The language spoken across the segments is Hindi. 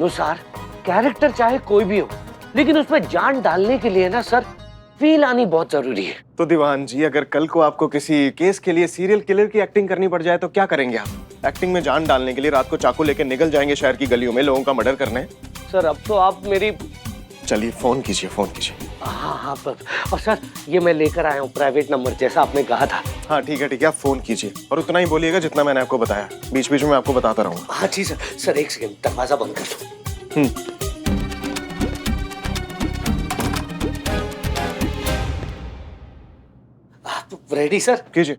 नुसार कैरेक्टर चाहे कोई भी हो, लेकिन उसमें जान डालने के लिए ना सर फील आनी बहुत जरूरी है। तो दीवान जी, अगर कल को आपको किसी केस के लिए सीरियल किलर की एक्टिंग करनी पड़ जाए तो क्या करेंगे आप? एक्टिंग में जान डालने के लिए रात को चाकू लेके निकल जाएंगे शहर की गलियों में लोगों का मर्डर करने? सर अब तो आप मेरी... चलिए फोन कीजिए, फोन कीजिए। हाँ, और सर ये मैं लेकर आया हूँ प्राइवेट नंबर, जैसा आपने कहा था। हाँ ठीक है, आप फोन कीजिए और उतना ही बोलिएगा जितना मैंने आपको बताया। बीच बीच में आपको बताता रहूंगा। हाँ जी सर एक सेकंड, दरवाजा बंद कर दो। Ready sir? कीजिए।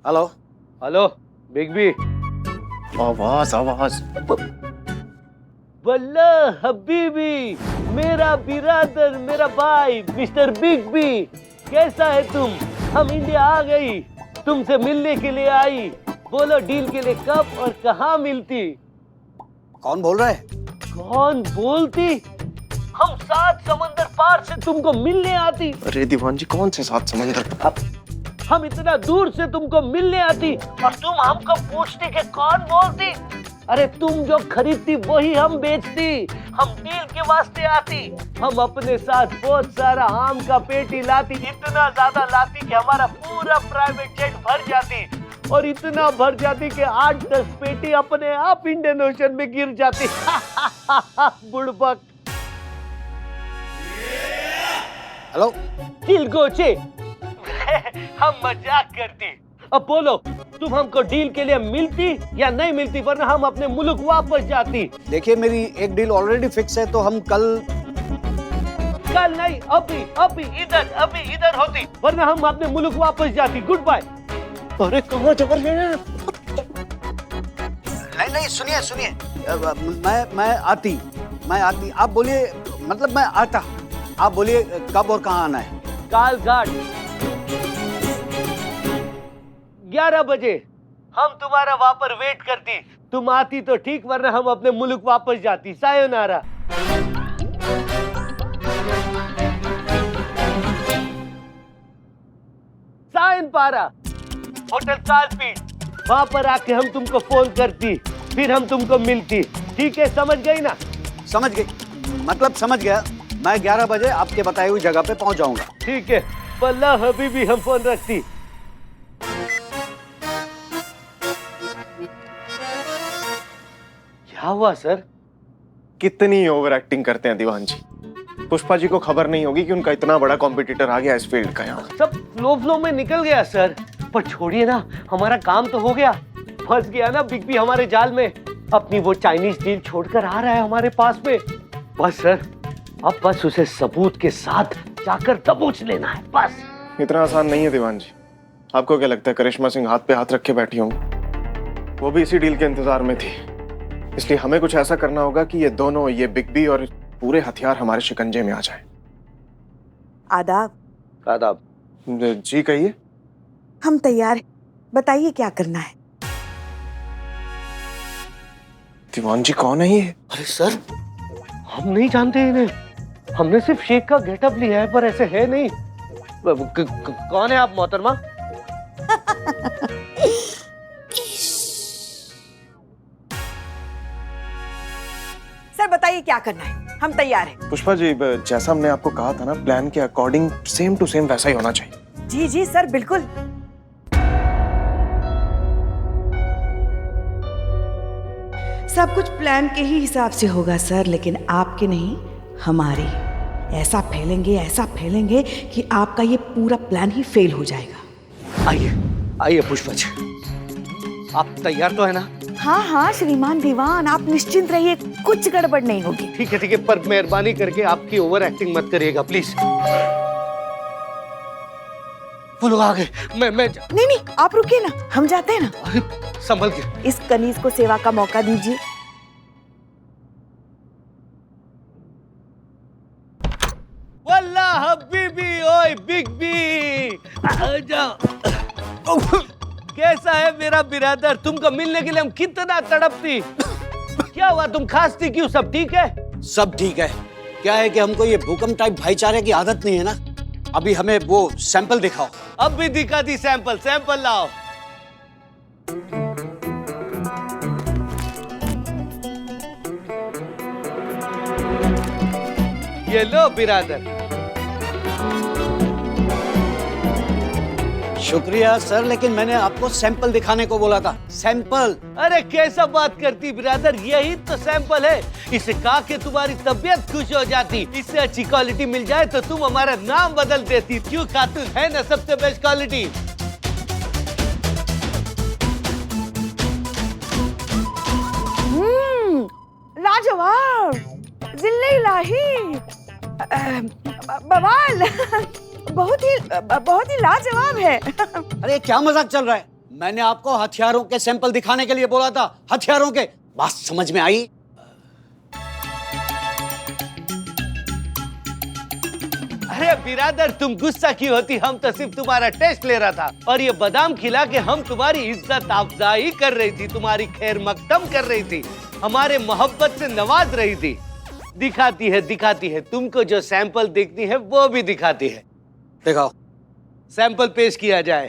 Hello hello big B. आवाज वल्ला हबीबी, मेरा बिरादर, मेरा भाई मिस्टर बिग बी, कैसा है तुम? हम इंडिया आ गई, तुमसे मिलने के लिए आई। बोलो डील के लिए कब और कहाँ मिलती? कौन बोल रहा है? कौन बोलती? हम 7 समंदर पार से तुमको मिलने आती। अरे दीवान जी, कौन से 7 समंदर? हम इतना दूर से तुमको मिलने आती और तुम हमको पूछती कि कौन बोलती? अरे तुम जो खरीदती वही हम बेचती। हम डील के वास्ते आती। हम अपने साथ बहुत सारा आम का पेटी लाती, इतना ज्यादा लाती कि हमारा पूरा प्राइवेट जेट भर जाती, और इतना भर जाती कि 8-10 पेटी अपने आप इंडियन ओशन में गिर जाती। बुड़बक। हेलो दिल गोचे। हम मजाक करती। अब बोलो तुम हमको डील के लिए मिलती या नहीं मिलती, वरना हम अपने मुल्क वापस जाती। देखिए, मेरी एक डील ऑलरेडी फिक्स है, तो हम कल नहीं, अभी इधर होती, वरना हम अपने मुल्क वापस जाती। Goodbye. अरे कहाँ जा रहे हैं? नहीं सुनिए, मैं आती। आप बोलिए, मतलब मैं आता। आप बोलिए कब और कहाँ आना है? काल घाट 11 बजे। हम तुम्हारा वहां पर वेट करती। तुम आती तो ठीक, वरना हम अपने मुल्क वापस जाती। सायोनारा। सायन पारा होटल कालपीट, वहां पर आके हम तुमको फोन करती, फिर हम तुमको मिलती। ठीक है, समझ गई ना? समझ गई, मतलब समझ गया। मैं 11 बजे आपके बताई हुई जगह पे पहुंच जाऊंगा। ठीक है, वल्ला हबीबी हम फोन रखती। क्या हुआ सर? कितनी ओवर एक्टिंग करते हैं दीवान जी। पुष्पा जी को खबर नहीं होगी कि उनका इतना बड़ा कॉम्पिटिटर आ गया इस फील्ड का। यहाँ सब फ्लो में निकल गया सर। पर छोड़िए ना, हमारा काम तो हो गया। फंस गया ना बिग बी हमारे जाल में। अपनी वो चाइनीज डील छोड़कर आ रहा है हमारे पास में। बस सर, अब बस उसे सबूत के साथ जाकर दबोच लेना है, बस। इतना आसान नहीं है दीवान जी। आपको क्या लगता है करिश्मा सिंह हाथ पे हाथ रखे बैठी होंगी? वो भी इसी डील के इंतजार में थी। इसलिए हमें कुछ ऐसा करना होगा कि ये दोनों, ये बिग बी और पूरे हथियार हमारे शिकंजे में आ जाएं। आदाब। आदाब। जी कहिए। हम तैयार हैं, बताइए क्या करना है? दीवान जी कौन है ये? अरे सर, हम नहीं जानते इन्हें। हमने सिर्फ शेख का गेटअप लिया है, पर ऐसे है नहीं। कौन है आप मोहतरमा? सर बताइए क्या करना है, हम तैयार हैं। पुष्पा जी, जैसा हमने आपको कहा था ना, प्लान के अकॉर्डिंग सेम टू सेम वैसा ही होना चाहिए। जी जी सर, बिल्कुल। सब कुछ प्लान के ही हिसाब से होगा सर, लेकिन आपके नहीं, हमारे। ऐसा फैलेंगे कि आपका ये पूरा प्लान ही फेल हो जाएगा। आइए पुष्पा जी, आप तैयार तो है ना? हाँ श्रीमान दीवान, आप निश्चिंत रहिए, कुछ गड़बड़ नहीं होगी। ठीक है, पर मेहरबानी करके आपकी ओवर एक्टिंग मत करिएगा प्लीज। वो लोग आ गए। मैं नहीं, आप रुकिए ना, हम जाते हैं ना। संभल के। इस कनीज को सेवा का मौका दीजिए। वल्ला हबीबी, ओए बिग बी, कैसा है मेरा बिरादर? तुमको मिलने के लिए हम कितना तड़पती। क्या हुआ, तुम खांसती क्यों? सब ठीक है? सब ठीक है। क्या है कि हमको ये भूकंप टाइप भाईचारे की आदत नहीं है ना। अभी हमें वो सैंपल दिखाओ। अब भी दिखा दी सैंपल लाओ। ये लो बिरादर। शुक्रिया सर, लेकिन मैंने आपको सैंपल दिखाने को बोला था। सैंपल। अरे कैसा बात करती बिरादर, यही तो सैंपल है। इसे खा के तुम्हारी तबीयत खुश हो जाती। इससे अच्छी क्वालिटी मिल जाए तो तुम हमारा नाम बदल देती। क्यों खातून, है ना सबसे बेस्ट क्वालिटी। लाजवाब, जिल्ले इलाही, बवाल, बहुत ही लाजवाब है। अरे क्या मजाक चल रहा है? मैंने आपको हथियारों के सैंपल दिखाने के लिए बोला था। हथियारों के। बात समझ में आई? अरे बिरादर, तुम गुस्सा क्यों होती? हम तो सिर्फ तुम्हारा टेस्ट ले रहा था और ये बादाम खिला के हम तुम्हारी इज्जत अफजाई कर रही थी, तुम्हारी खैर मकदम कर रही थी, हमारे मोहब्बत से नवाज रही थी। दिखाती है तुमको जो सैंपल देखती है वो भी दिखाती है। दिखाओ। सैंपल पेश किया जाए।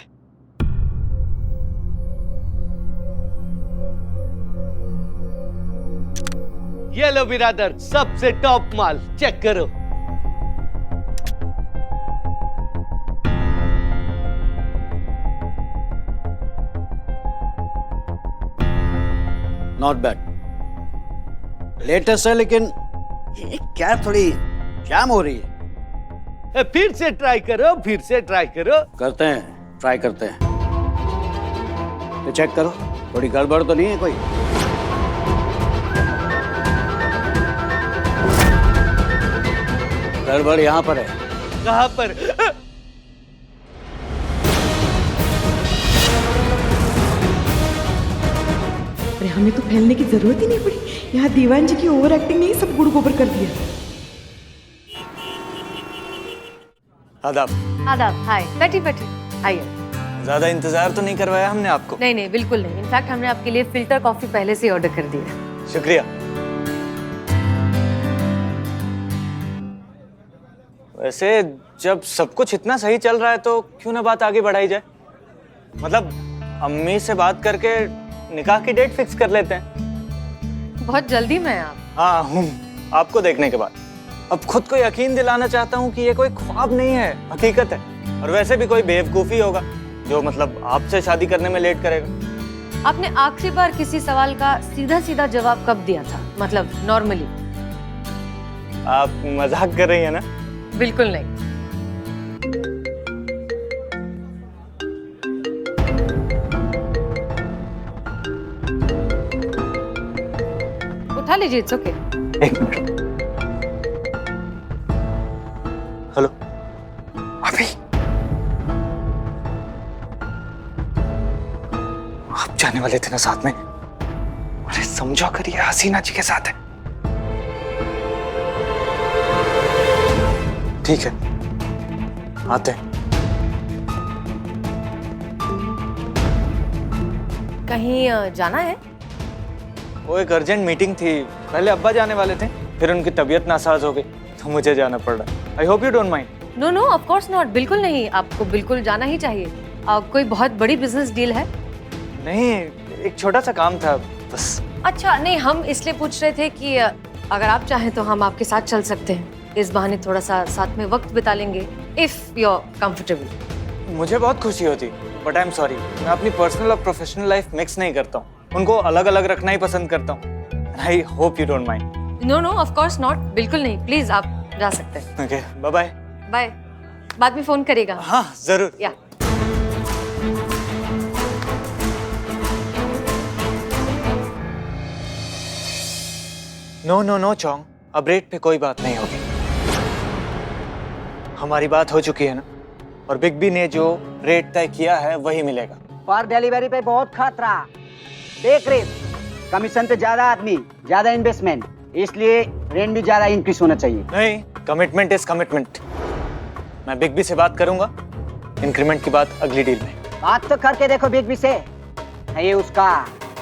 ये लो बिरादर, सबसे टॉप माल, चेक करो। नॉट बैड, लेटेस्ट है, लेकिन ये क्या थोड़ी जैम हो रही है। फिर से ट्राई करो। करते हैं, ट्राई करते हैं। तो चेक करो, थोड़ी गड़बड़ तो नहीं है कोई? गड़बड़ यहाँ पर है। कहाँ पर? अरे हमें तो फैलने की जरूरत ही नहीं पड़ी। यहाँ दीवान जी की ओवर एक्टिंग ने ही सब गुड़ गोबर कर दिया। आदाब। आदाब, हाय। बैठी आइए। ज्यादा इंतजार तो नहीं करवाया हमने आपको? नहीं, बिल्कुल नहीं। इनफैक्ट हमने आपके लिए फिल्टर कॉफी पहले से ऑर्डर कर दी है। शुक्रिया। वैसे जब सब कुछ इतना सही चल रहा है तो क्यों ना बात आगे बढ़ाई जाए। मतलब अम्मी से बात करके निकाह की डेट फिक्स कर लेते हैं। बहुत जल्दी में आप? हाँ हूँ, आपको देखने के बाद अब खुद को यकीन दिलाना चाहता हूँ कि ये कोई ख्वाब नहीं है, हकीकत है। और वैसे भी कोई बेवकूफ़ी होगा जो मतलब आपसे शादी करने में लेट करेगा। आपने आखिरी बार किसी सवाल का सीधा जवाब कब दिया था? मतलब नॉर्मली। आप मजाक कर रही है ना? बिल्कुल नहीं। उठा लीजिए, इट्स ओके। एक मिनट। हेलो, अभी आप जाने वाले थे ना साथ में? अरे समझो कर ये हसीना जी के साथ है। ठीक है, आते हैं। कहीं जाना है? वो एक अर्जेंट मीटिंग थी। पहले अब्बा जाने वाले थे, फिर उनकी तबीयत नासाज हो गई तो मुझे जाना पड़ रहा है। I hope you don't mind. No, of course not. बिल्कुल नहीं, आपको बिल्कुल जाना ही चाहिए। कोई बहुत बड़ी बिजनेस डील है? नहीं, एक छोटा सा काम था बस। अच्छा, नहीं, हम इसलिए पूछ रहे थे कि अगर आप चाहें तो हम आपके साथ चल सकते हैं। इस बहाने थोड़ा सा साथ में वक्त बिता लेंगे, इफ यू आर कंफर्टेबल। मुझे बहुत खुशी होती, बट आई एम सॉरी, मैं अपनी पर्सनल और प्रोफेशनल लाइफ मिक्स नहीं करता हूँ। उनको अलग अलग रखना ही पसंद करता हूँ। I hope you don't mind. No, of course not. बिल्कुल नहीं, प्लीज आप जा सकते हैं। Okay, bye bye. बाय। बाद में फोन करेगा। हाँ जरूर। या नो चोंग, अब रेट पे कोई बात नहीं होगी। हमारी बात हो चुकी है ना, और बिग बी ने जो रेट तय किया है वही मिलेगा। पर डिलीवरी पे बहुत खतरा। देख रेट, कमीशन पे ज्यादा आदमी, ज्यादा इन्वेस्टमेंट, इसलिए रेंट भी ज्यादा इंक्रीज होना चाहिए। नहीं, कमिटमेंट इज कमिटमेंट। मैं बिग बी से बात करूंगा, इंक्रीमेंट की बात अगली डील में। बात तो करके देखो बिग बी से, ये उसका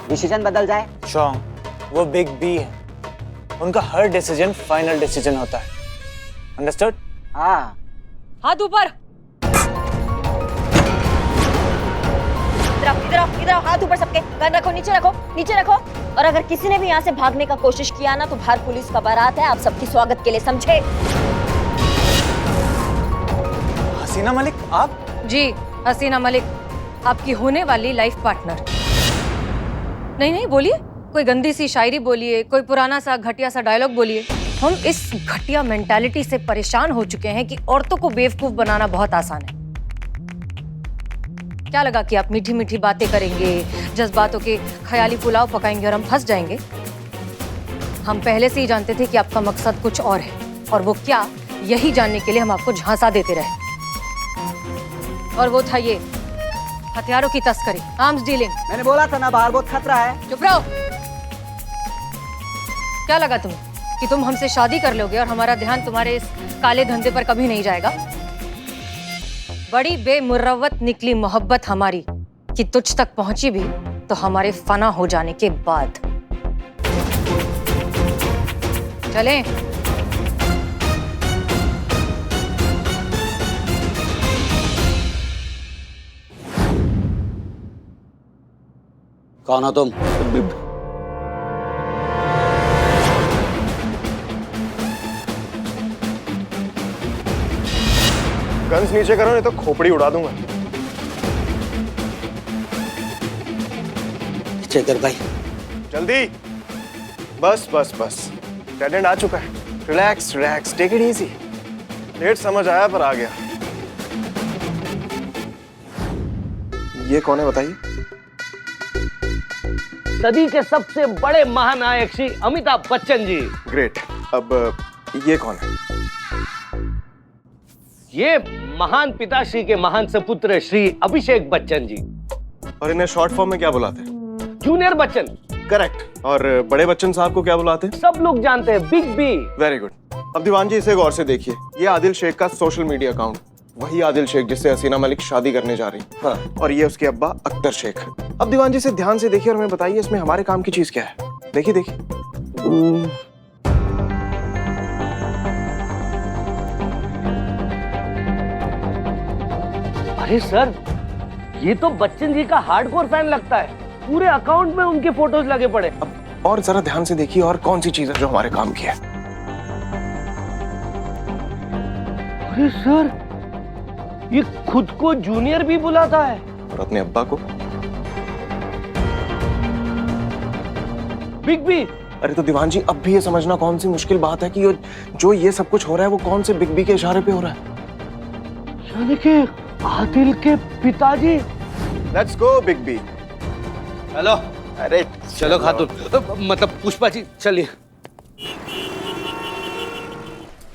डिसीजन बदल जाए। चोंग, वो बिग बी है, उनका हर डिसीजन फाइनल डिसीजन होता है। अंडरस्टूड? हाँ। हाथ ऊपर। इधर आओ, इधर आओ, इधर आओ, हाथ ऊपर सबके, गन रखो, नीचे रखो, नीचे रखो। और अगर किसी ने भी यहाँ से भागने का कोशिश किया ना तो बाहर पुलिस का बारात है, आप सबकी स्वागत के लिए, समझे? हसीना मलिक आप? जी, हसीना मलिक, आपकी होने वाली लाइफ पार्टनर। नहीं नहीं, बोलिए, कोई गंदी सी शायरी बोलिए, कोई पुराना सा घटिया सा डायलॉग बोलिए। हम इस घटिया मेंटालिटी से परेशान हो चुके हैं कि औरतों को बेवकूफ बनाना बहुत आसान है। क्या लगा कि आप मीठी मीठी बातें करेंगे, जज्बातों के ख्याली पुलाव पकाएंगे और हम फंस जाएंगे? हम पहले से ही जानते थे कि आपका मकसद कुछ और है, और वो क्या, यही जानने के लिए हम आपको झांसा देते रहे। और वो था ये हथियारों की तस्करी, आर्म्स डीलिंग। मैंने बोला था ना बाहर बहुत खतरा है। चुप रहो। क्या लगा तुम्हें कि तुम हमसे शादी कर लोगे और हमारा ध्यान तुम्हारे इस काले धंधे पर कभी नहीं जाएगा? बड़ी बेमुरव्वत निकली मोहब्बत हमारी कि तुझ तक पहुंची भी तो हमारे फना हो जाने के बाद। चलें? कौन हो तुम? गन्स नीचे करो नहीं तो खोपड़ी उड़ा दूंगा। चेकर भाई, जल्दी। बस बस बस, डेड एंड आ चुका है। Relax relax, take it easy. Late समझ आया पर आ गया। ये कौन है बताइए? सदी के सबसे बड़े महानायक श्री अमिताभ बच्चन जी। ग्रेट। अब ये कौन है? ये महान पिताश्री के महान सपुत्र श्री अभिषेक बच्चन जी। और इन्हें शॉर्ट फॉर्म में क्या बुलाते हैं? जूनियर बच्चन। करेक्ट। और बड़े बच्चन साहब को क्या बुलाते हैं? सब लोग जानते हैं, बिग बी। Very good. अब दीवान जी इसे गौर से देखिए, ये आदिल शेख का सोशल मीडिया अकाउंट, वही आदिल शेख जिससे हसीना मलिक शादी करने जा रही। हाँ। और ये उसके अब्बा अख्तर शेख। अब दीवान जी इसे ध्यान से देखिए और हमें बताइए इसमें हमारे काम की चीज क्या है। देखिए देखिए। अरे सर, ये तो बच्चन जी का हार्डकोर फैन लगता है। पूरे अकाउंट में उनके फोटोज लगे पड़े। अब और जरा ध्यान से देखिए और कौन सी चीज है जो हमारे काम की है। अरे सर, ये खुद को जूनियर भी बुलाता है और अपने अब्बा को बिग बी। अरे तो दीवान जी अब भी ये समझना कौन सी मुश्किल बात है कि जो ये सब कुछ हो रहा है वो कौन से बिग बी के इशारे पे हो रहा है? यानी कि आदिल के पिताजी। Let's go big B. Hello. अरे चलो खातून, मतलब पुष्पा जी, चलिए।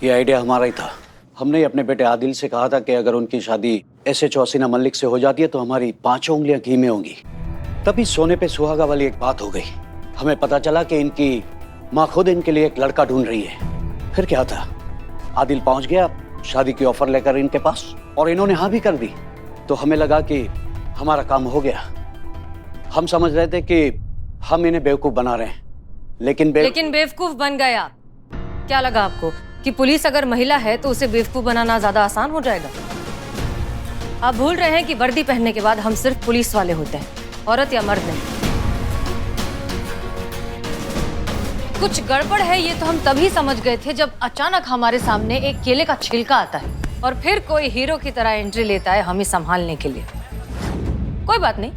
ये आइडिया हमारा ही था। हमने अपने बेटे आदिल से कहा था कि अगर उनकी शादी SHO हसीना मलिक से हो जाती है तो हमारी 5 उंगलियां घी में होंगी। तभी सोने पे सुहागा वाली एक बात हो गई। हमें पता चला कि इनकी माँ खुद इनके लिए एक लड़का ढूंढ रही है। फिर क्या था, आदिल पहुंच गया शादी की ऑफर लेकर इनके पास और इन्होंने हाँ भी कर दी। तो हमें लगा कि हमारा काम हो गया। हम समझ रहे थे कि हम इन्हें बेवकूफ बना रहे हैं, लेकिन बेवकूफ बन गए आप। क्या लगा आपको कि पुलिस अगर महिला है तो उसे बेवकूफ बनाना ज्यादा आसान हो जाएगा? आप भूल रहे हैं कि वर्दी पहनने के बाद हम सिर्फ पुलिस वाले होते हैं, औरत या मर्द नहीं। कुछ गड़बड़ है ये तो हम तभी समझ गए थे जब अचानक हमारे सामने एक केले का छिलका आता है और फिर कोई हीरो की तरह एंट्री लेता है हमें संभालने के लिए। कोई बात नहीं,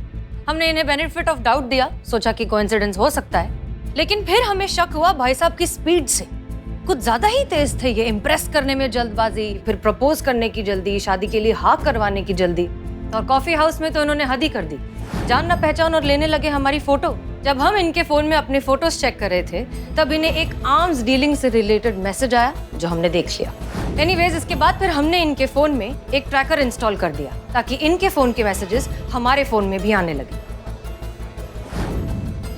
हमने इन्हें बेनिफिट ऑफ डाउट दिया, सोचा कि कोइंसिडेंस हो सकता है, लेकिन फिर हमें शक हुआ भाई साहब की स्पीड से। कुछ ज्यादा ही तेज थे ये, इम्प्रेस करने में जल्दबाजी, फिर प्रपोज करने की जल्दी, शादी के लिए हाँ करवाने की जल्दी, और कॉफी हाउस में तो इन्होंने हद ही कर दी। जान ना पहचान और लेने लगे हमारी फोटो। जब हम इनके फोन में अपने फोटोज चेक कर रहे थे तब इन्हें एक आर्म्स डीलिंग से रिलेटेड मैसेज आया जो हमने देख लिया। एनीवेज, इसके बाद फिर हमने इनके फोन में एक ट्रैकर इंस्टॉल कर दिया ताकि इनके फोन के मैसेजेस हमारे फोन में भी आने लगे।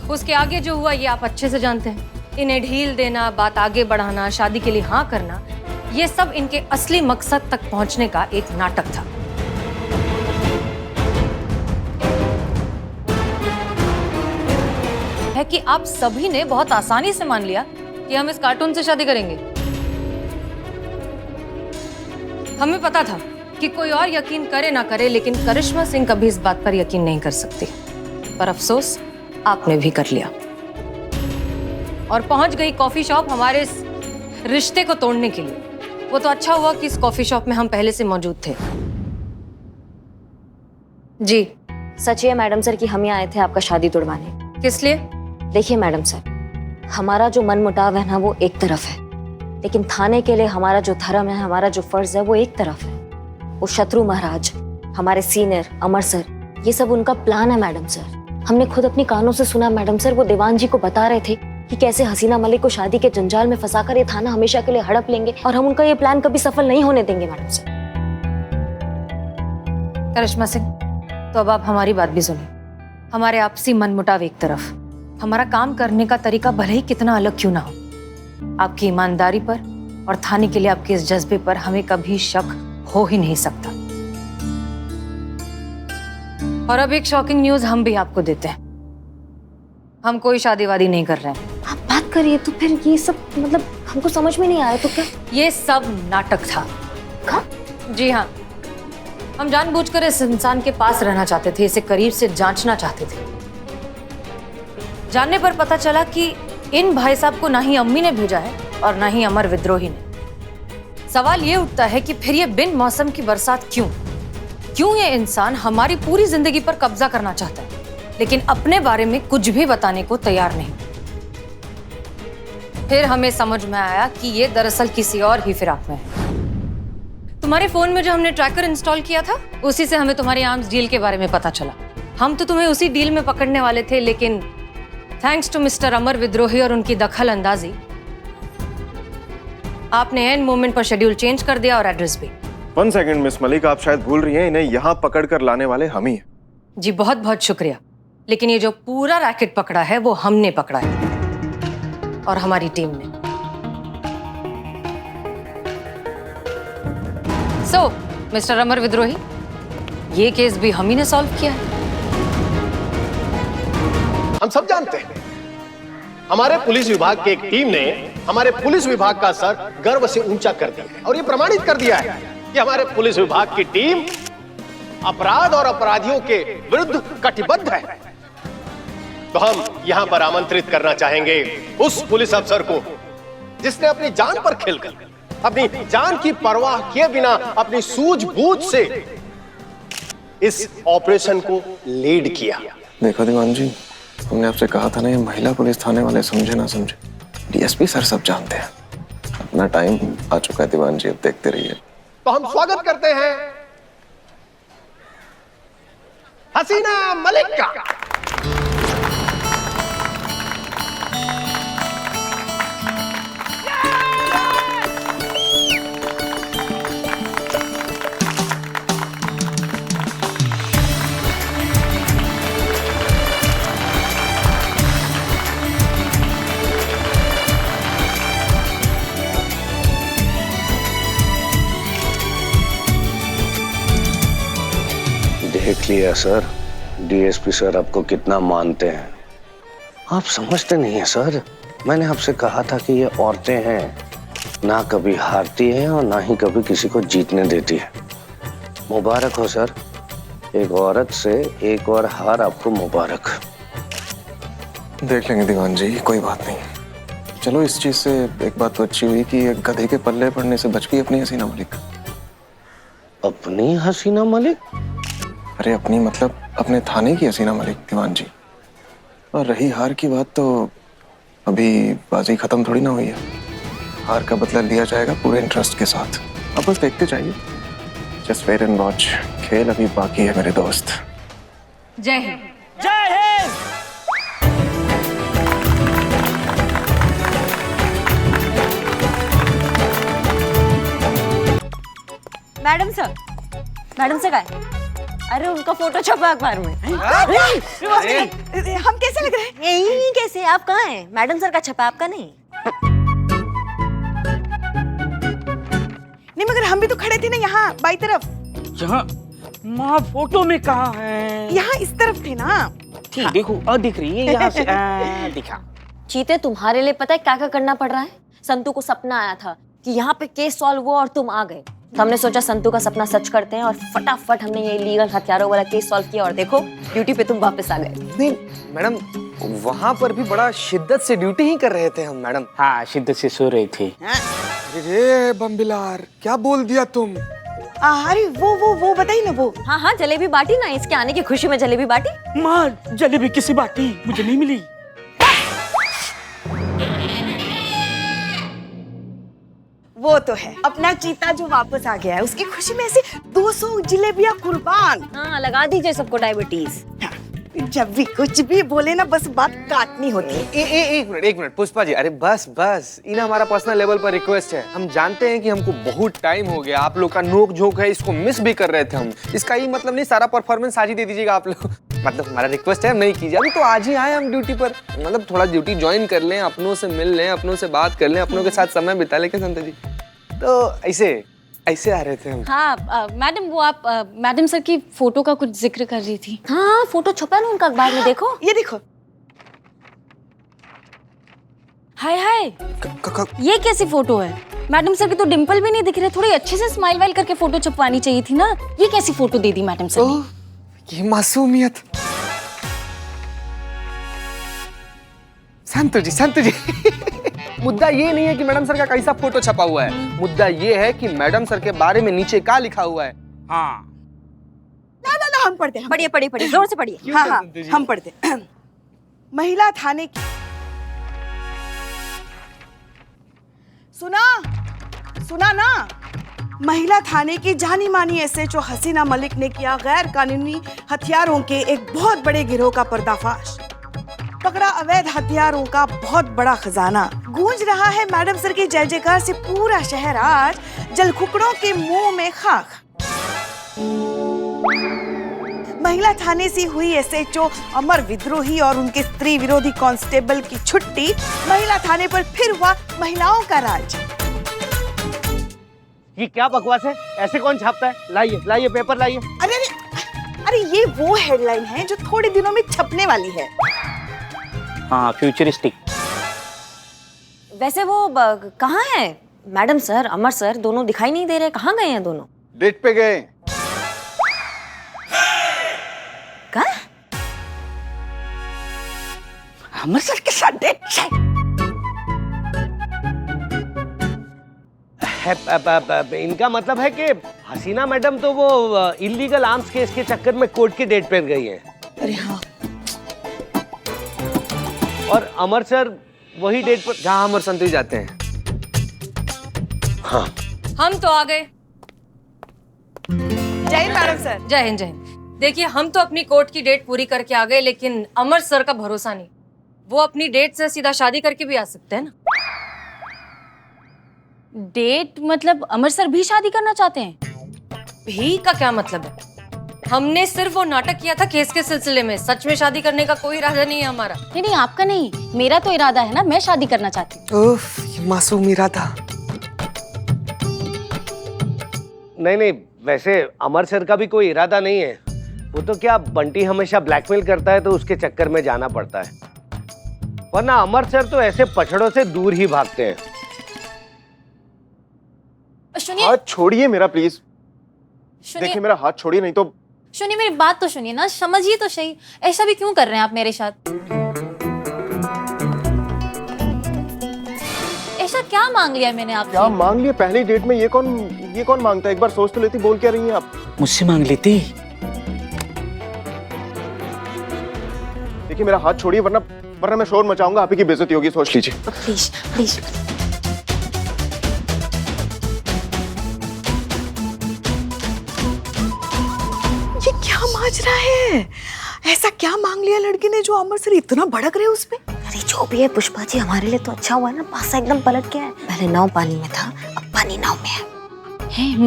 उसके आगे जो हुआ ये आप अच्छे से जानते हैं। इन्हें ढील देना, बात आगे बढ़ाना, शादी के लिए हाँ करना, ये सब इनके असली मकसद तक पहुंचने का एक नाटक था। है कि आप सभी ने बहुत आसानी से मान लिया कि हम इस कार्टून से शादी करेंगे। हमें पता था कि कोई और यकीन करे ना करे, लेकिन करिश्मा सिंह कभी इस बात पर यकीन नहीं कर सकती। पर अफसोस आपने भी कर लिया और पहुंच गई कॉफी शॉप हमारे इस रिश्ते को तोड़ने के लिए। वो तो अच्छा हुआ कि इस कॉफी शॉप में हम पहले से मौजूद थे। जी सच है मैडम सर कि हम यहाँ आए थे आपका शादी तोड़वाने। किस लिए? देखिए मैडम सर, हमारा जो मन मुटाव है ना वो एक तरफ है, लेकिन थाने के लिए हमारा जो धर्म है, हमारा जो फर्ज है वो एक तरफ है। वो शत्रु महाराज, हमारे सीनियर अमर सर, ये सब उनका प्लान है मैडम सर। हमने खुद अपनी कानों से सुना मैडम सर, वो दीवान जी को बता रहे थे कि कैसे हसीना मलिक को शादी के जंजाल में फंसाकर ये थाना हमेशा के लिए हड़प लेंगे और हम उनका ये प्लान कभी सफल नहीं होने देंगे मैडम सर। करिश्मा सिंह, तो अब आप हमारी बात भी सुनिए। हमारे आपसी मनमुटाव एक तरफ, हमारा काम करने का तरीका भले ही कितना अलग क्यों ना हो, आपकी ईमानदारी पर और थाने के लिए आपके इस जज्बे पर हमें कभी शक हो ही नहीं सकता। और अब एक शॉकिंग न्यूज हम भी आपको देते हैं, हम कोई शादी वादी नहीं कर रहे हैं। आप बात करिए तो फिर ये सब मतलब हमको समझ में नहीं आया तो क्या? ये सब नाटक था। जी हाँ, हम जानबूझकर इस इंसान के पास रहना चाहते थे, इसे करीब से जांचना चाहते थे। जानने पर पता चला कि इन भाई साहब को ना ही अम्मी ने भेजा है और ना ही अमर विद्रोही ने। सवाल ये उठता है कि फिर ये बिन मौसम की बरसात क्यों? क्यों ये इंसान हमारी पूरी जिंदगी पर कब्जा करना चाहता है, लेकिन अपने बारे में कुछ भी बताने को तैयार नहीं। फिर हमें समझ में आया कि ये दरअसल किसी और ही फिराक में है। तुम्हारे फोन में जो हमने ट्रैकर इंस्टॉल किया था, उसी से हमें तुम्हारी आर्म्स डील के बारे में पता चला। हम तो तुम्हें उसी डील में पकड़ने वाले थे, लेकिन थैंक्स टू मिस्टर अमर विद्रोही और उनकी दखल अंदाजी, आपने एंड मोमेंट पर शेड्यूल चेंज कर दिया और एड्रेस भी। 1 सेकंड मिस मलिक, आप शायद भूल रही हैं, इन्हें यहाँ पकड़ कर लाने वाले हम ही हैं। जी बहुत बहुत शुक्रिया, लेकिन ये जो पूरा रैकेट पकड़ा है वो हमने पकड़ा है और हमारी टीम ने। सो मिस्टर अमर विद्रोही, ये केस भी हम ही ने सॉल्व किया है। हम सब जानते हैं, हमारे पुलिस विभाग की एक टीम ने हमारे पुलिस विभाग का सर गर्व से ऊंचा कर दिया है और ये प्रमाणित कर दिया है कि हमारे पुलिस विभाग की टीम अपराध और अपराधियों के विरुद्ध कटिबद्ध है। तो हम यहां पर आमंत्रित करना चाहेंगे उस पुलिस अफसर को जिसने अपनी जान पर खेलकर, अपनी जान की परवाह किए बिना अपनी सूझबूझ से इस ऑपरेशन को लीड किया। देखो दीवान जी, हमने आपसे कहा था ना, ये महिला पुलिस थाने वाले समझे ना समझे, डीएसपी सर सब जानते हैं। अपना टाइम आ चुका है दीवान जी, अब देखते रहिए। तो हम स्वागत करते हैं हसीना मलिक का। देख लिया सर, डीएसपी सर आपको कितना मानते हैं। आप समझते नहीं हैं सर, मैंने आपसे कहा था कि ये औरतें हैं, ना कभी हारती हैं और ना ही कभी किसी को जीतने देती है। मुबारक हो सर, एक औरत से एक और हार आपको मुबारक। देख लेंगे दीवान जी, कोई बात नहीं। चलो, इस चीज से एक बात तो अच्छी हुई कि एक गधे के पल्ले पड़ने से बच गई अपनी हसीना मलिक। अपनी हसीना मलिक? अरे अपनी मतलब अपने थाने की हसीना मलिक दीवान जी। और रही हार की बात, तो अभी बाजी खत्म थोड़ी ना हुई है। हार का बदला लिया जाएगा पूरे इंटरेस्ट के साथ। अब बस देखते जाइए, जस्ट वेट एंड वॉच। खेल अभी बाकी है मेरे दोस्त। जय हिंद। जय हिंद। मैडम सर का है? अरे उनका फोटो छपा अखबार में। हम कैसे लग रहे हैं? यही कैसे? आप कहाँ हैं? मैडम सर का छपा, आपका नहीं। नहीं मगर हम भी तो खड़े थे ना यहाँ बाई तरफ। यहाँ माँ फोटो में कहाँ है? यहाँ इस तरफ थे ना। ठीक, देखो दिख रही है यहाँ से। दिखा। चीते, तुम्हारे लिए पता है क्या क्या करना पड़ रहा है? संतू को सपना आया था कि यहाँ पे केस सॉल्व हुआ और तुम आ गए, तो हमने सोचा संतू का सपना सच करते हैं और फटाफट हमने ये इलीगल हथियारों वाला केस सॉल्व किया और देखो ड्यूटी पे तुम वापस आ गए। नहीं मैडम, वहाँ पर भी बड़ा शिद्दत से ड्यूटी ही कर रहे थे हम मैडम। हाँ, शिद्दत से सो रही थी। अरे बम्बिलार, क्या बोल दिया तुम? अरे वो बताइए ना वो। हाँ हाँ, जलेबी बांटी ना, इसके आने की खुशी में जलेबी बांटी। माँ, जलेबी किसी बाटी, मुझे नहीं मिली। वो तो है, अपना चीता जो वापस आ गया है उसकी खुशी में ऐसे 200 जलेबियां कुर्बान। हाँ, लगा दीजिए सबको डायबिटीज। जब भी कुछ भी बोले ना बस बात काटनी होती है। एक मिनट पुष्पा जी, अरे बस ये ना हमारा पर्सनल लेवल पर रिक्वेस्ट है। हम जानते हैं कि हमको बहुत टाइम हो गया, आप लोग का नोक झोंक है, इसको मिस भी कर रहे थे हम। इसका ये मतलब नहीं सारा परफॉर्मेंस आज ही दे दीजिएगा आप लोग। मतलब हमारा रिक्वेस्ट है, नहीं कीजिए, अभी तो आज ही आए हम ड्यूटी पर। मतलब थोड़ा ड्यूटी ज्वाइन कर लें, अपनों से मिल लें, अपनों से बात कर लें, अपनों के साथ समय बिता लें। क्या संत जी? तो ऐसे आ रहे थे हम। हाँ मैडम, वो आप मैडम सर की फोटो का कुछ जिक्र कर रही थी। हाँ, फोटो छपा ना उनका अखबार में, देखो। ये देखो। हाय हाय, ये कैसी फोटो है? मैडम सर की तो डिंपल भी नहीं दिख रहे, थोड़ी अच्छे से स्माइल वाइल करके फोटो छपवानी चाहिए थी ना। ये कैसी फोटो दे दी मैडम सर ने? ये मासूमियत। संतु जी मुद्दा ये नहीं है कि मैडम सर का कैसा फोटो छपा हुआ है, मुद्दा ये है कि मैडम सर के बारे में नीचे क्या लिखा हुआ है। हाँ, ना हम पढ़ते हैं। पढ़िए जोर से पढ़िए। हाँ हम पढ़ते। महिला थाने की। सुना ना, महिला थाने की जानी मानी एसएचओ हसीना मलिक ने किया गैर कानूनी हथियारों के एक बहुत बड़े गिरोह का पर्दाफाश। पकड़ा अवैध हथियारों का बहुत बड़ा खजाना। गूंज रहा है मैडम सर के जय जयकार से पूरा शहर आज जलखुकड़ों के मुंह में खाक। महिला थाने से हुई एसएचओ अमर विद्रोही और उनके स्त्री विरोधी कांस्टेबल की छुट्टी। महिला थाने पर फिर हुआ महिलाओं का राज। ये क्या बकवास है? ऐसे कौन छापता है? लाइए पेपर लाइए। अरे ये वो हेडलाइन है जो थोड़े दिनों में छपने वाली है। हाँ, फ्यूचरिस्टिक। वैसे वो कहाँ है? मैडम सर, अमर सर दोनों दिखाई नहीं दे रहे, कहाँ गए हैं दोनों? डेट पे गए। कहाँ? अमर सर के साथ डेट इनका मतलब है कि हसीना मैडम तो वो इलीगल आर्म्स केस के चक्कर में कोर्ट की डेट पर गई है। अरे हाँ। और अमर सर वही डेट पर जहाँ अमर संतु जाते हैं। हाँ, हम तो आ गए। जय हिंद मैडम सर। जय हिंद जय हिंद। देखिए, हम तो अपनी कोर्ट की डेट पूरी करके आ गए, लेकिन अमर सर का भरोसा नहीं। वो अपनी डेट से सीधा शादी करके भी आ सकते हैं ना। डेट मतलब अमर सर भी शादी करना चाहते हैं? भी का क्या मतलब है? हमने सिर्फ वो नाटक किया था केस के सिलसिले में, सच में शादी करने का कोई इरादा नहीं है हमारा। नहीं, आपका नहीं, मेरा तो इरादा है ना, मैं शादी करना चाहती हूँ। उफ, ये मासूम इरादा। नहीं, वैसे अमर सर का भी कोई इरादा नहीं है। वो तो क्या, बंटी हमेशा ब्लैकमेल करता है तो उसके चक्कर में जाना पड़ता है, वरना अमर सर तो ऐसे पछड़ों से दूर ही भागते हैं। सुनिए, हाथ छोड़िए मेरा प्लीज। सुनिए, देखिए मेरा हाथ छोड़िए, नहीं तो। सुनिए मेरी बात तो सुनिए ना, समझिए तो सही। ऐसा भी क्यों कर रहे हैं आप मेरे साथ? ऐसा क्या मांग लिया मैंने आपसे? क्या मांग लिया? पहली डेट में ये कौन मांगता है? एक बार सोच तो लेती। बोल क्या रही हैं आप? मुझसे मांग लेती। देखिए मेरा हाथ छोड़िए, वरना मैं शोर मचाऊंगा, आप ही की बेइज्जती होगी। सोच लीजिए प्लीज प्लीज। ये क्या माजरा है? ऐसा क्या मांग लिया लड़की ने जो अमर सर इतना भड़क रहे उस पे? अरे जो भी है पुष्पा जी, हमारे लिए तो अच्छा हुआ ना, पासा एकदम पलट गया है। पहले नाव पानी में था, अब पानी नाव में है।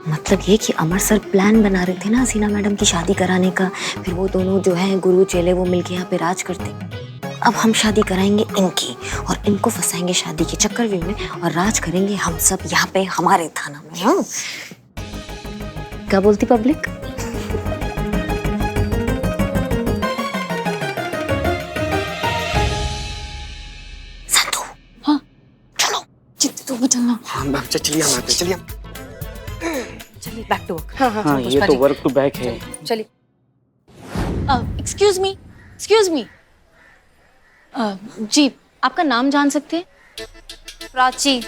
मतलब ये कि अमर सर प्लान बना रहे थे ना हसीना मैडम की शादी कराने का। फिर वो दोनों जो है गुरु चेले, वो मिलके यहाँ पे राज करते। अब हम शादी कराएंगे इनकी और इनको फंसाएंगे शादी के चक्रव्यूह में और राज करेंगे हम सब यहाँ पे हमारे थाना में। हाँ? क्या बोलती पब्लिक? चलो, जितने तो भी चलना। हाँ चलिए, हम आते, चलिए। चलिए बैक टू वर्क। हाँ ये तो वर्क टू बैक है। चलिए। एक्सक्यूज मी जी, आपका नाम जान सकते हैं? प्राची।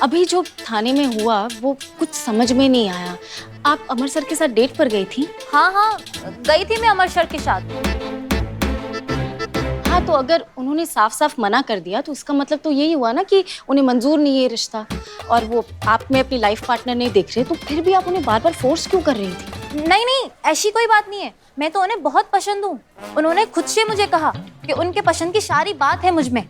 अभी जो थाने में हुआ वो कुछ समझ में नहीं आया। आप अमर सर के साथ डेट पर गई थी? हाँ, गई थी मैं अमर सर के साथ। हाँ, तो अगर उन्होंने साफ साफ मना कर दिया तो इसका मतलब तो यही हुआ ना कि उन्हें मंजूर नहीं है ये रिश्ता, और वो आप में अपनी लाइफ पार्टनर नहीं देख रहे, तो फिर भी आप उन्हें बार बार फोर्स क्यों कर रही थी? नहीं, ऐसी कोई बात नहीं है। मैं तो उन्हें बहुत पसंद हूँ। उन्होंने खुद से मुझे कहा कि उनके पसंद की सारी बात है मुझ में,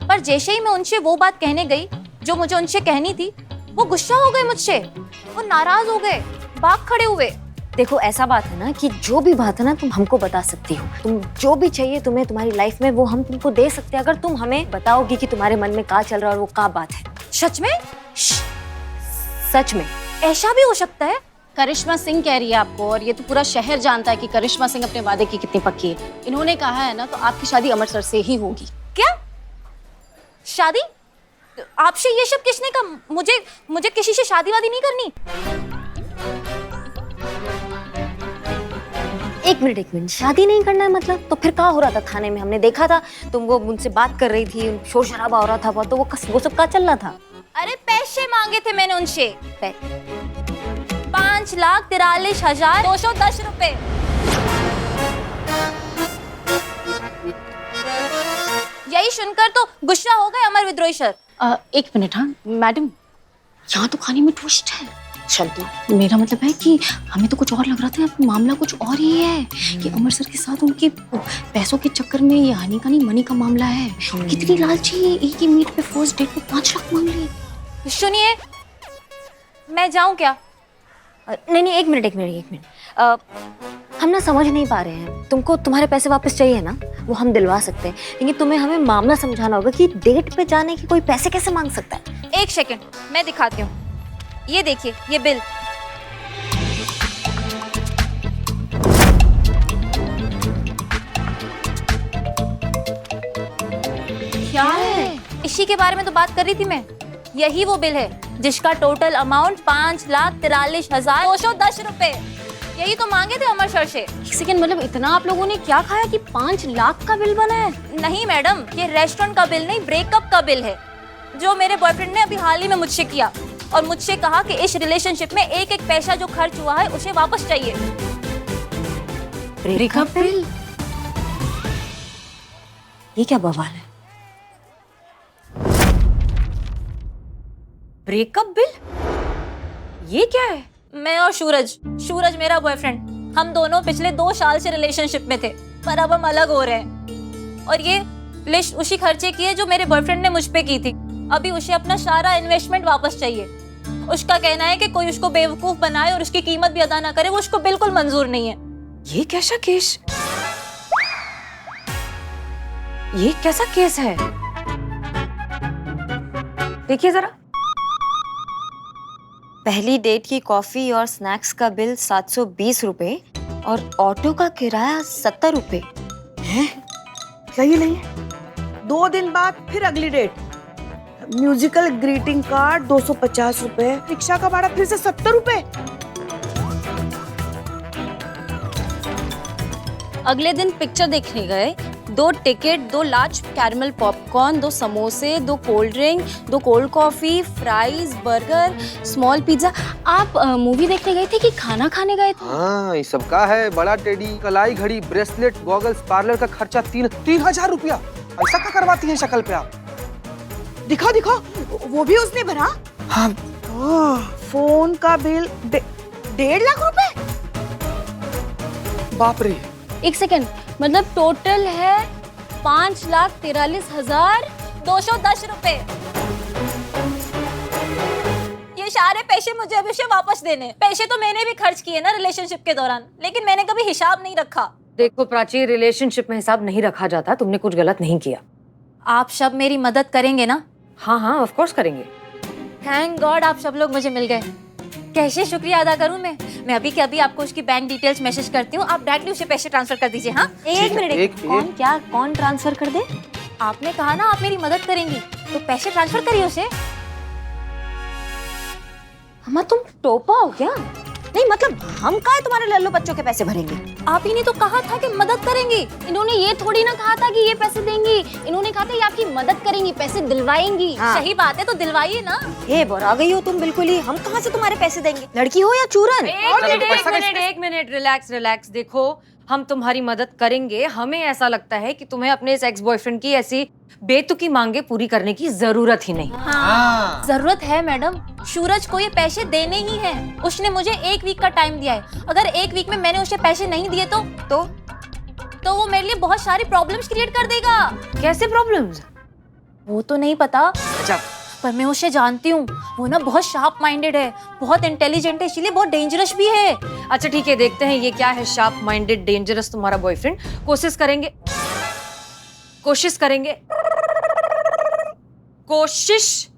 पर जैसे ही मैं उनसे वो बात कहने गई जो मुझे उनसे कहनी थी, वो गुस्सा हो गए मुझसे, वो नाराज हो गए, भाग खड़े हुए। देखो ऐसा बात है ना कि जो भी बात है ना तुम हमको बता सकती हो। तुम जो भी चाहिए तुम्हें तुम्हारी लाइफ में वो हम तुमको दे सकते हैं, अगर तुम हमें बताओगी कि तुम्हारे मन में क्या चल रहा है और वो क्या बात है। सच में? सच में ऐसा भी हो सकता है? करिश्मा सिंह कह रही है आपको, और ये तो पूरा शहर जानता है कि करिश्मा सिंह अपने वादे की कितनी पक्की है। इन्होंने कहा है ना, तो आपकी शादी अमर सर से ही होगी। क्या शादी? आपसे ये सब किसने कहा? मुझे किसी से शादी वादी नहीं करनी। एक मिनट, शादी नहीं करना है मतलब? तो फिर क्या हो रहा था थाने में? हमने देखा था तुम वो मुझसे बात कर रही थी, शोर शराबा हो रहा था, तो वो सब क्या चल रहा था? अरे पैसे मांगे थे मैंने उनसे, 5,43,210 रुपए। यही सुनकर तो गुस्सा हो गए अमर विद्रोही सर। एक मिनट। हाँ मैडम, यहाँ तो खाने में ट्विस्ट है। शंतु, मेरा मतलब है कि हमें तो कुछ और लग रहा था, मामला कुछ और ही है कि अमर सर के साथ उनके पैसों के चक्कर में ये हानि का नहीं मनी का मामला है। कितनी लालची है, एक ही मीट पे फर्स्ट डेट पे 5 लाख मांग लिए। सुनिए, मैं जाऊं क्या? नहीं, एक मिनट। हम ना समझ नहीं पा रहे हैं। तुमको तुम्हारे पैसे वापस चाहिए ना, वो हम दिलवा सकते हैं, लेकिन तुम्हें हमें मामला समझाना होगा कि डेट पे जाने के कोई पैसे कैसे मांग सकता है। एक सेकंड, मैं दिखाती हूँ। ये देखिए, ये बिल। क्या है? इसी के बारे में तो बात कर रही थी मैं। यही वो बिल है जिसका टोटल अमाउंट 5,43,210 रुपए। यही तो मांगे थे अमर सर से। एक सेकंड, मतलब इतना आप लोगों ने क्या खाया कि 5 लाख का बिल बना है? नहीं मैडम, ये रेस्टोरेंट का बिल नहीं, ब्रेकअप का बिल है, जो मेरे बॉयफ्रेंड ने अभी हाल ही में मुझसे किया, और मुझसे कहा कि इस रिलेशनशिप में एक एक पैसा जो खर्च हुआ है उसे वापस चाहिए। Breakup bill? ये क्या बवाल है? Breakup bill? ये क्या है? मैं और सूरज मेरा बॉयफ्रेंड, हम दोनों पिछले 2 साल से रिलेशनशिप में थे, पर अब हम अलग हो रहे हैं। और ये लिस्ट उसी खर्चे की है जो मेरे बॉयफ्रेंड ने मुझ पे की थी। अभी उसे अपना सारा इन्वेस्टमेंट वापस चाहिए। उसका कहना है कि कोई उसको बेवकूफ बनाए और उसकी कीमत भी अदा ना करे, वो उसको बिल्कुल मंजूर नहीं है। ये कैसा केस? ये कैसा केस है? देखिए जरा। पहली डेट की कॉफी और स्नैक्स का बिल 720 रुपए और ऑटो का किराया 70 रुपए। सही नहीं है। 2 दिन बाद फिर अगली डेट, म्यूजिकल ग्रीटिंग कार्ड 250 रुपए, रिक्शा का भाड़ा फिर से 70 रुपए। अगले दिन पिक्चर देखने गए, 2 टिकट, 2 लार्ज कैरमल पॉपकॉर्न, 2 समोसे, 2 cold drink, 2 cold coffee, fries, burger, small pizza. आप मूवी देखने गए थे कि खाना खाने गए थे? हाँ, ये सब का है। बड़ा टेडी, कलाई घड़ी, ब्रेसलेट, गॉगल्स, पार्लर का खर्चा 3,000 रुपया। ऐसा क्या करवाती है शक्ल पे आप? दिखा, वो भी उसने भरा। हाँ। फोन का बिल 1.5 लाख रुपए। बाप रे। एक सेकेंड, मतलब टोटल है 5,43,210 रुपए। ये सारे पैसे मुझे अभी से वापस देने। पैसे तो मैंने भी खर्च किए ना रिलेशनशिप के दौरान, लेकिन मैंने कभी हिसाब नहीं रखा। देखो प्राची, रिलेशनशिप में हिसाब नहीं रखा जाता। तुमने कुछ गलत नहीं किया। आप सब मेरी मदद करेंगे ना? हाँ, ऑफ कोर्स करेंगे। थैंक गॉड आप सब लोग मुझे मिल गए। कैसे शुक्रिया अदा करूं मैं? अभी के अभी आपको उसकी बैंक डिटेल्स मैसेज करती हूँ, आप डायरेक्टली उसे पैसे ट्रांसफर कर दीजिए। हाँ, एक मिनट। कौन ट्रांसफर कर दे? आपने कहा ना आप मेरी मदद करेंगी, तो पैसे ट्रांसफर करिए उसे। अम्मा तुम टोपा हो क्या? नहीं मतलब हम काहे तुम्हारे लल्लू बच्चों के पैसे भरेंगे? आप ही ने तो कहा था कि मदद करेंगी। इन्होंने ये थोड़ी ना कहा था कि ये पैसे देंगी। इन्होंने कहा था ये आपकी मदद करेंगी, पैसे दिलवाएंगी। हाँ। सही बात है तो दिलवाइए ना। ये बोरा गई हो तुम बिल्कुल ही। हम कहाँ से तुम्हारे पैसे देंगे? लड़की हो या चूरन? एक मिनट रिलैक्स। देखो हम तुम्हारी मदद करेंगे। हमें ऐसा लगता है कि तुम्हें अपने इस एक्स बॉयफ्रेंड की ऐसी बेतुकी मांगे पूरी करने की जरूरत ही नहीं। हाँ। जरूरत है मैडम। सूरज को ये पैसे देने ही हैं। उसने मुझे 1 वीक का टाइम दिया है। अगर 1 वीक में मैंने उसे पैसे नहीं दिए तो वो मेरे लिए बहुत सारी प्रॉब्लम्स क्रिएट कर देगा। कैसे प्रॉब्लम्स? वो तो नहीं पता पर मैं उसे जानती हूँ। वो ना बहुत शार्प माइंडेड है, बहुत इंटेलिजेंट है, इसलिए बहुत डेंजरस भी है। अच्छा ठीक है, देखते हैं ये क्या है शार्प माइंडेड डेंजरस तुम्हारा बॉयफ्रेंड। कोशिश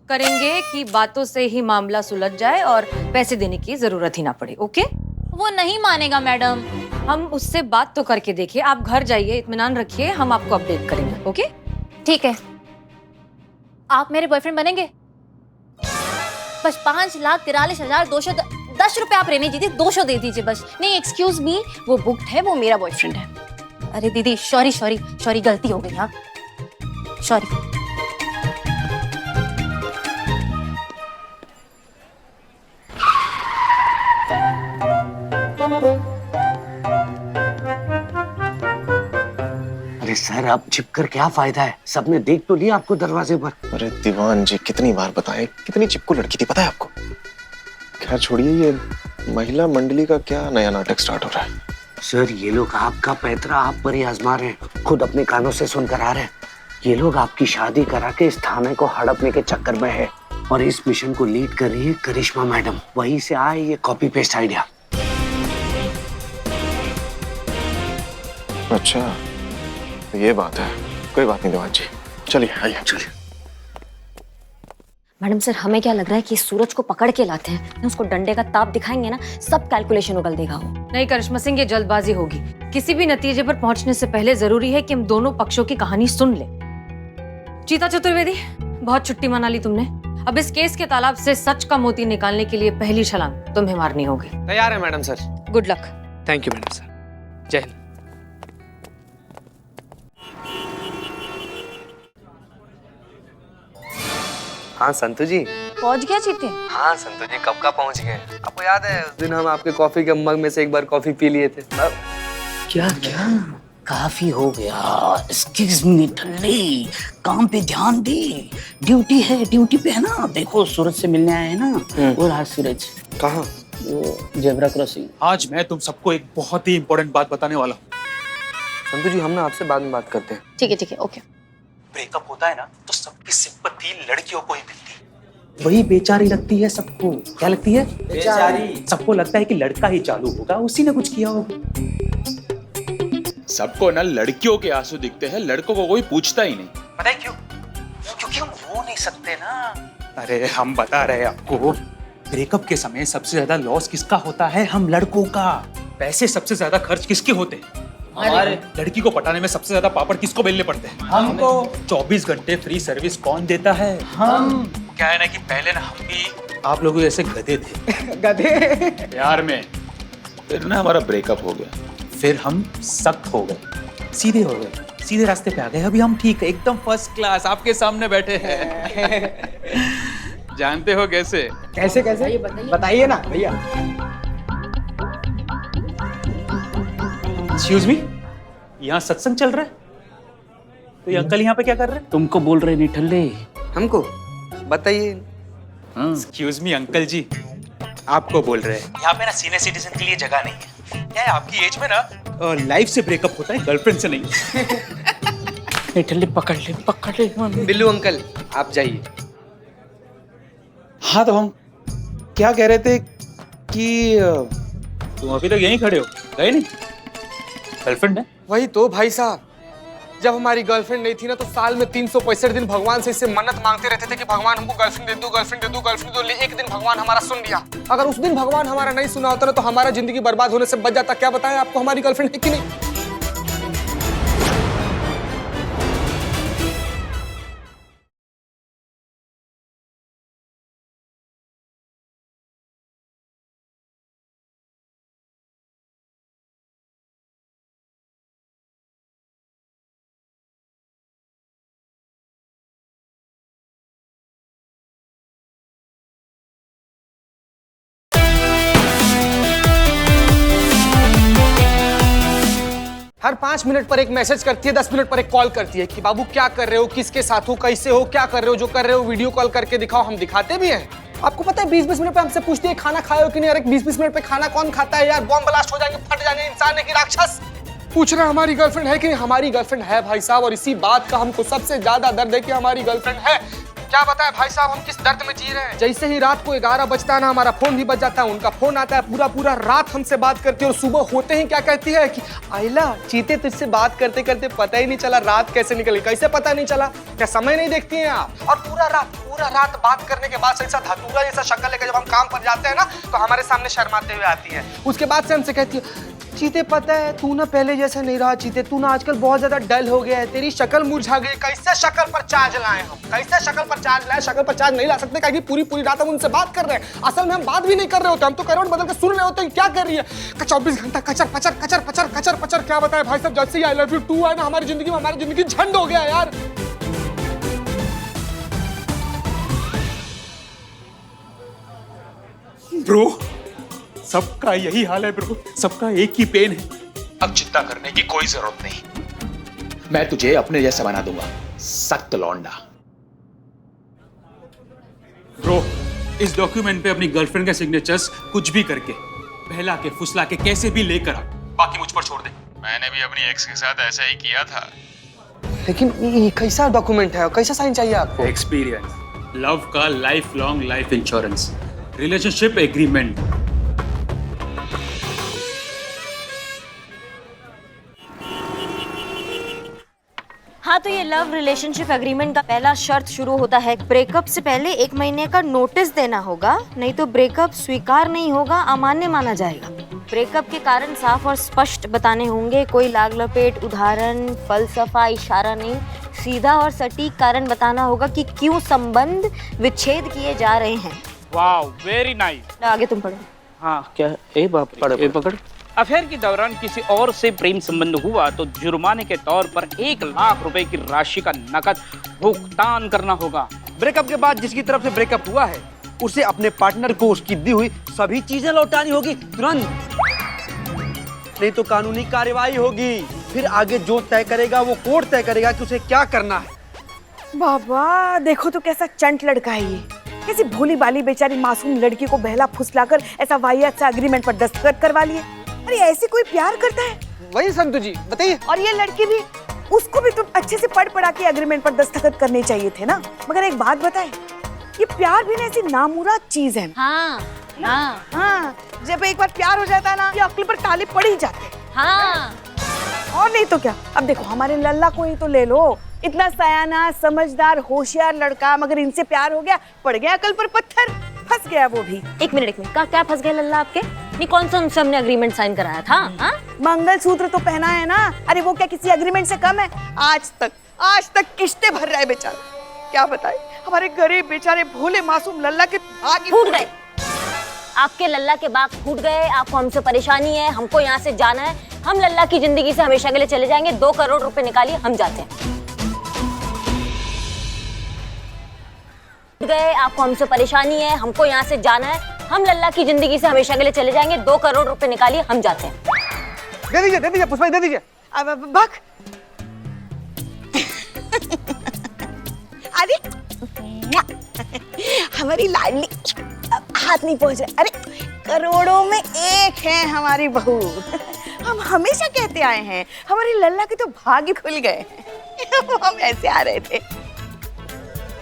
करेंगे कि बातों से ही मामला सुलझ जाए और पैसे देने की जरूरत ही ना पड़े। ओके? वो नहीं मानेगा मैडम। हम उससे बात तो करके देखिए। आप घर जाइए, इत्मीनान रखिए, हम आपको अपडेट करेंगे। ओके? ठीक है, आप मेरे बॉयफ्रेंड बनेंगे? बस 5,43,210 रुपए आप रहने दीजिए, 200 दे दीजिए बस। नहीं एक्सक्यूज मी, वो बुक्ड है, वो मेरा बॉयफ्रेंड है। अरे दीदी सॉरी गलती हो गई। हाँ सॉरी। अरे सर अब छिप कर क्या फायदा है? सबने देख तो लिया आपको दरवाजे पर। अरे दीवान जी कितनी बार बताएं, कितनी चिपकू लड़की थी पता है आपको। खैर छोड़िए, ये महिला मंडली का क्या नया नाटक स्टार्ट हो रहा है? सर ये लोग आपका पैतरा आप पर ही आजमा रहे हैं। खुद अपने कानों से सुनकर आ रहे हैं। ये लोग आपकी शादी करा के इस थाने को हड़पने के चक्कर में है और इस मिशन को लीड कर रही है करिश्मा मैडम। वहीं से आए ये कॉपी पेस्ट आइडिया। अच्छा तो ये बात है। कोई बात नहीं दीवान जी, चलिए आइए। चलिए मैडम सर हमें क्या लग रहा है कि सूरज को पकड़ के लाते हैं, उसको डंडे का ताप दिखाएंगे ना, सब कैलकुलेशन उगल देगा वो। नहीं करिश्मा सिंह, ये जल्दबाजी होगी। किसी भी नतीजे पर पहुंचने से पहले जरूरी है कि हम दोनों पक्षों की कहानी सुन ले। चीता चतुर्वेदी, बहुत छुट्टी मना ली तुमने। अब इस केस के तालाब से सच का मोती निकालने के लिए पहली छलांग तुम्हें मारनी होगी। तैयार है madam sir. Good luck. Thank you madam sir. जय हिंद। हाँ संतू जी। पहुंच गया चीते? हाँ संतू जी कब का पहुंच गए। आपको याद है उस दिन हम आपके कॉफी के मग में से एक बार कॉफी पी लिए थे? क्या काफी हो गया। एक्सक्यूज मी ठल्ली, काम पे ध्यान दे। ड्यूटी है, ड्यूटी पे है ना। देखो सूरज से मिलने आए हैं ना। और आज सूरज कहाँ? वो जेब्रा क्रॉसिंग। आज मैं तुम सबको एक बहुत ही इंपॉर्टेंट बात बताने वाला हूँ। संतू जी हम ना आपसे बाद में बात करते हैं। ठीक है ओके। ब्रेकअप होता है ना तो सबकी सिंपैथी लड़कियों को ही मिलती है। वही बेचारी लगती है सबको। क्या लगती है? बेचारी। सबको लगता है कि लड़का ही चालू होगा, उसी ने कुछ किया होगा। सबको ना लड़कियों के आंसू दिखते हैं, लड़कों को कोई पूछता ही नहीं। पता है क्यों? क्योंकि हम रो नहीं सकते ना। अरे हम बता रहे हैं आपको, ब्रेकअप के समय सबसे ज्यादा लॉस किसका होता है? हम लड़कों का। पैसे सबसे ज्यादा खर्च किसके होते हैं? हमारे। लड़की को पटाने में सबसे ज्यादा पापड़ किसको बेलने पड़ते हैं? हमको। 24 घंटे फ्री सर्विस कौन देता है? हम। क्या है ना कि पहले ना हम भी आप लोगों जैसे गधे थे। गधे? प्यार में। फिर ना हमारा ब्रेकअप हो गया। फिर हम सख्त हो गए, सीधे हो गए, सीधे रास्ते पे आ गए। अभी हम ठीक है, एकदम फर्स्ट क्लास आपके सामने बैठे हैं। जानते हो कैसे? कैसे बताइए ना भैया। एक्सक्यूज मी, यहाँ सत्संग चल रहा है? तो ये अंकल यहाँ पे क्या कर रहे हैं? तुमको बोल रहे नहीं ठल्ले। हमको बताइए। एक्सक्यूज मी अंकल जी, आपको बोल रहे हैं। यहाँ पे ना सीनियर सिटीजन के लिए जगह नहीं है। क्या है आपकी एज में ना लाइफ से ब्रेकअप होता है, गर्लफ्रेंड से नहीं। ठल्ले पकड़ ले। बिल्लू अंकल आप जाइए। हाँ तो हम क्या कह रहे थे कि तुम अभी तक यहीं खड़े हो, गए नहीं? गर्लफ्रेंड है? वही तो भाई साहब, जब हमारी गर्लफ्रेंड नहीं थी ना तो साल में 365 दिन भगवान से इससे मन्नत मांगते रहते थे कि भगवान हमको गर्लफ्रेंड दे दो, गर्लफ्रेंड दे दो, गर्लफ्रेंड दे दो। एक दिन भगवान हमारा सुन लिया। अगर उस दिन भगवान हमारा नहीं सुना होता ना तो हमारा जिंदगी बर्बाद होने से बच जाता। क्या बताएं आपको, हमारी गर्लफ्रेंड है कि नहीं? हर 5 मिनट पर एक मैसेज करती है, 10 मिनट पर एक कॉल करती है कि बाबू क्या कर रहे हो, किसके साथ हो, कैसे हो, क्या कर रहे हो, जो कर रहे हो वीडियो कॉल करके दिखाओ। हम दिखाते भी हैं। आपको पता है 20-20 मिनट पे हमसे पूछती है खाना खाए हो कि नहीं। अरे 20-20 मिनट पे खाना कौन खाता है यार, बॉम्ब ब्लास्ट हो जाएंगे, फट जाएंगे, इंसान है कि राक्षस। पूछ रहे हमारी गर्लफ्रेंड है कि नहीं। हमारी गर्लफ्रेंड है भाई साहब, और इसी बात का हमको सबसे ज्यादा दर्द है कि हमारी गर्लफ्रेंड है। क्या बताएं भाई साहब, हम किस दर्द में जी रहे हैं। जैसे ही रात को 11 बजता है ना, हमारा फोन भी बज जाता है, उनका फोन आता है, पूरा रात हमसे बात करती है, और सुबह होते ही क्या कहती है कि आइला चीते तुझसे बात करते करते पता ही नहीं चला रात कैसे निकली। कैसे पता नहीं चला, क्या समय नहीं देखती हैं आप। और पूरा रात बात करने के बाद ऐसा धतूरा जैसा शक्ल लेकर जब हम काम पर जाते हैं ना, तो हमारे सामने शर्माते हुए आती है। उसके बाद से हमसे कहती है चीते पता है तू ना पहले जैसा नहीं रहा चीते, तू ना आजकल बहुत ज्यादा डल हो गया है, तेरी शक्ल मुरझा गई। कैसे शक्ल पर चार्ज लाएं हम, कैसे शक्ल पर चार्ज लाएं। शक्ल पर चार्ज नहीं ला सकते क्योंकि पूरी रात हम उनसे बात कर रहे हैं। असल में हम बात भी नहीं कर रहे होते, हम तो करवट बदल के सुन रहे होते हैं क्या कर रही है। 24 घंटा कचर पचर। क्या बताए भाई साहब, जैसे ही आई लव यू 2 है ना हमारी जिंदगी झंड हो गया यार। ब्रो सबका यही हाल है ब्रो, सबका एक ही पेन है। अब चिंता करने की कोई जरूरत नहीं, मैं तुझे अपने जैसा बना दूंगा, सख्त लौंडा। ब्रो इस डॉक्यूमेंट पे अपनी गर्लफ्रेंड के सिग्नेचर्स कुछ भी करके, बहला के फुसला के कैसे भी लेकर आ, बाकी मुझ पर छोड़ दे। मैंने भी अपनी एक्स के साथ ऐसा ही किया था। लेकिन ये कैसा डॉक्यूमेंट है, कैसा साइन चाहिए आपको? एक्सपीरियंस, लव का life long life insurance, relationship agreement. हाँ, तो ये लव रिलेशनशिप एग्रीमेंट का पहला शर्त शुरू होता है ब्रेकअप से पहले 1 महीने का नोटिस देना होगा, नहीं तो ब्रेकअप स्वीकार नहीं होगा, अमान्य माना जाएगा। ब्रेकअप के कारण साफ और स्पष्ट बताने होंगे, कोई लाग लपेट, उदाहरण, फलसफा, इशारा नहीं, सीधा और सटीक कारण बताना होगा कि क्यों संबंध विच्छेद किए जा रहे हैं। वाह वेरी नाइस। आगे तुम पढ़ो। हाँ क्या ए बाप पकड़। अफेयर के दौरान किसी और से प्रेम संबंध हुआ तो जुर्माने के तौर पर 1 लाख रुपए की राशि का नकद भुगतान करना होगा। ब्रेकअप के बाद जिसकी तरफ से ब्रेकअप हुआ है उसे अपने पार्टनर को उसकी दी हुई सभी चीजें लौटानी होगी तुरंत, नहीं तो कानूनी कार्रवाई होगी। फिर आगे जो तय करेगा वो कोर्ट तय करेगा कि उसे क्या करना है। बाबा देखो तो कैसा चंट लड़का है ये, कैसी भोली बाली बेचारी मासूम लड़की को बहला फुसलाकर ऐसा वाहियात सा एग्रीमेंट पर दस्तखत करवा लिए। अरे ऐसे कोई प्यार करता है? वही संतु जी बताइए। और ये लड़की भी, उसको भी तो अच्छे से पढ़ा के एग्रीमेंट पर दस्तखत करने चाहिए थे ना। मगर एक बात बताए, ये प्यार भी ना ऐसी नामुराद चीज है। हाँ, जब एक बार प्यार हो जाता है ना, ये अक्ल पर ताले पड़ ही जाते। हाँ। और नहीं तो क्या। अब देखो हमारे लल्ला को ही तो ले लो, इतना सयाना समझदार होशियार लड़का, मगर इनसे प्यार हो गया, पड़ गया अकल पर पत्थर, फंस गया वो भी। एक मिनट क्या फंस गया लल्ला आपके? नहीं कौन सा उनसे हमने एग्रीमेंट साइन कराया था? हाँ? मंगलसूत्र तो पहना है ना। अरे वो क्या किसी एग्रीमेंट से कम है? आज तक किस्तें भर रहा है बेचारा। क्या बताए, हमारे गरीब बेचारे भोले मासूम लल्ला के भाग फूट गए। आपके लल्ला के बाग फूट गए, आपको हमसे परेशानी है, हमको यहाँ से जाना है, हम लल्ला की जिंदगी से हमेशा के लिए चले जाएंगे। 2 करोड़ रुपए निकालिए, हम जाते हैं। गए, आपको हमसे परेशानी है, हमको यहाँ से जाना है, हम लल्ला की जिंदगी से हमेशा के लिए चले जाएंगे। 2 करोड़ रुपए निकालिए, हम जाते हैं। दे दीजिए पुष्पा, दे दीजिए। अब भाग। अरे हमारी लाडली, हाथ नहीं पहुंच रहा। अरे करोड़ों में एक है हमारी बहू। हम हमेशा कहते आए हैं, हमारी लल्ला के तो भाग्य खुल गए। हम ऐसे आ रहे थे।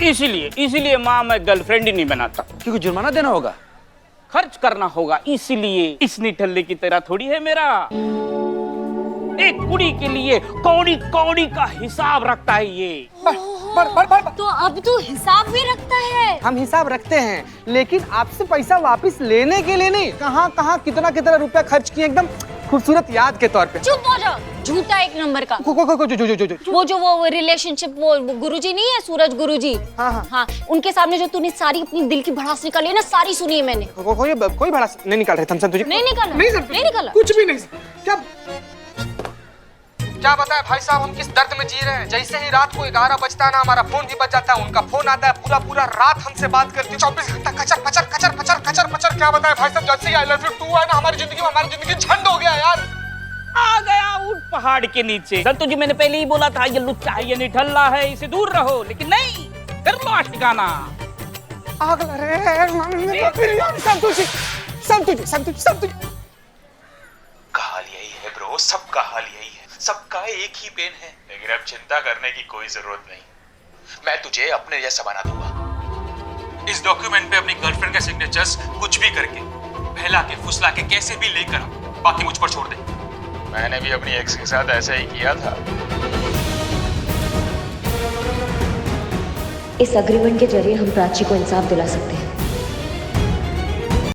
इसीलिए माँ मैं गर्लफ्रेंड ही नहीं बनाता, क्योंकि जुर्माना देना होगा, खर्च करना होगा। इसीलिए इस निठल्ले की तरह थोड़ी है मेरा। एक कुड़ी के लिए कौड़ी का हिसाब रखता है ये। तो अब तो हिसाब भी रखता है। हम हिसाब रखते हैं, लेकिन आपसे पैसा वापस लेने के लिए नहीं। कहाँ कितना रुपया खर्च किए, एकदम खूबसूरत याद के तौर पे। चुप हो जाओ, झूठा 1 नंबर का। वो रिलेशनशिप, वो गुरुजी नहीं है, सूरज गुरुजी। हाँ, उनके सामने जो तूने सारी अपनी दिल की भड़ास निकाली है ना, सारी सुनी है मैंने। कोई भड़ास नहीं निकाल रहे थे तुझे। नहीं निकाला कुछ भी नहीं। क्या बताए भाई साहब, हम किस दर्द में जी रहे हैं। जैसे ही रात को 11 बजता है ना, हमारा फोन भी बज जाता है, उनका फोन आता है, पूरा रात हमसे बात करती है। 24 घंटा कचर पचर। क्या बताए भाई साहब, जैसे ही आई लव यू 2 है ना हमारी जिंदगी झंड हो गया यार। आ गया, उठ पहाड़ के नीचे। संतु जी मैंने पहले ही बोला था ये लुच्चा है, ये निठल्ला है, इसे दूर रहो, लेकिन नहीं, कर लो आशिकाना। आग संतु जी, संतु जी, संतु जी, संतु जी। का हाल यही है ब्रो, सबका हाल यही है, सबका एक ही पेन है। लेकिन अब चिंता करने की कोई जरूरत नहीं, मैं तुझे अपने जैसा बना दूंगा। इस डॉक्यूमेंट पे अपनी गर्लफ्रेंड का सिग्नेचर्स कुछ भी करके, बहला के, फुसला के, कैसे भी लेकर आ, बाकी मुझ पर छोड़ दे। मैंने भी अपनी एक्स के साथ ऐसा ही किया था। इस अग्रीमेंट के जरिए हम प्राची को इंसाफ दिला सकते हैं।